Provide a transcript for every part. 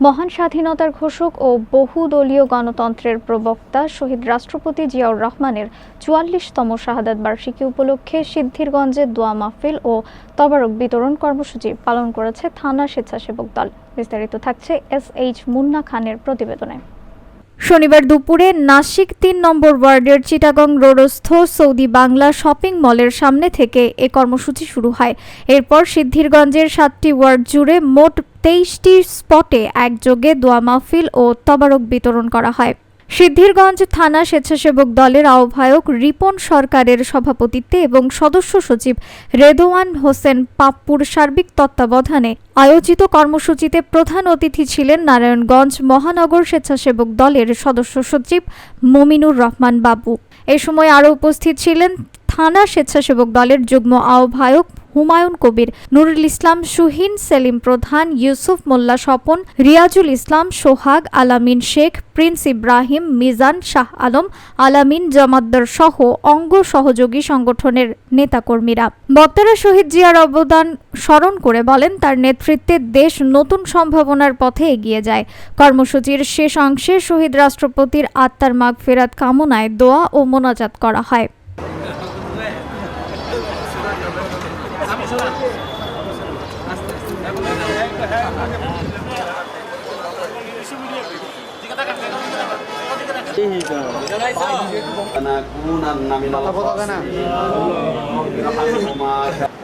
মহান স্বাধীনতার ঘোষক ও বহুদলীয় গণতন্ত্রের প্রবক্তা শহীদ রাষ্ট্রপতি জিয়াউর রহমানের ৪৪তম শাহাদাত বার্ষিকী উপলক্ষে সিদ্ধিরগঞ্জে দোয়া মাহফিল ও তবারক বিতরণ কর্মসূচি পালন করেছে থানা স্বেচ্ছাসেবক দল। বিস্তারিত থাকছে SH মুন্না খানের প্রতিবেদনে। শনিবার দুপুরে নাসিক ৩ নম্বর ওয়ার্ডের চিটাগং রোডস্থ সৌদি বাংলা শপিং মলের সামনে থেকে এ কর্মসূচি শুরু হয়। এরপর সিদ্ধিরগঞ্জের ৭টি ওয়ার্ড জুড়ে মোট ২৩টি স্পটে একযোগে দোয়া মাহফিল ও তবারক বিতরণ করা হয়। সিদ্ধিরগঞ্জ থানা স্বেচ্ছাসেবক দলের আহ্বায়ক রিপন সরকারের সভাপতিত্বে এবং সদস্য সচিব রেদওয়ান হোসেন পাপ্পুর সার্বিক তত্ত্বাবধানে আয়োজিত কর্মসূচিতে প্রধান অতিথি ছিলেন নারায়ণগঞ্জ মহানগর স্বেচ্ছাসেবক দলের সদস্য সচিব মমিনুর রহমান বাবু। এ সময় আরও উপস্থিত ছিলেন থানা স্বেচ্ছাসেবক দলের যুগ্ম আহ্বায়ক হুমায়ুন কবির, নুরুল ইসলাম সুহিন, সেলিম প্রধান, ইউসুফ মোল্লা স্বপন, রিয়াজুল ইসলাম, সোহাগ, আলামিন শেখ, প্রিন্স ইব্রাহিম, মিজান, শাহ আলম, আলামিন জমাদ্দার সহ অঙ্গ সহযোগী সংগঠনের নেতাকর্মীরা। বক্তারা শহীদ জিয়ার অবদান স্মরণ করে বলেন, তার নেতৃত্বে দেশ নতুন সম্ভাবনার পথে এগিয়ে যায়। কর্মসূচির শেষ অংশে শহীদ রাষ্ট্রপতির আত্মার মাগফিরাত কামনায় দোয়া ও মোনাজাত করা হয়।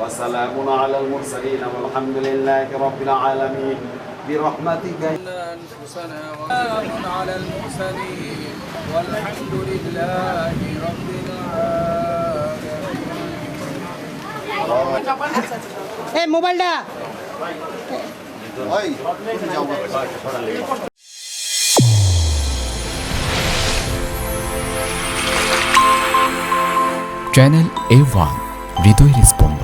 وسلام على المرسلين والحمد لله رب العالمين برحمتك أنفسنا وسلام على المرسلين والحمد لله رب العالمين. এই মোবাইলটা চ্যানেল A1 হৃদয় রেসপন্স।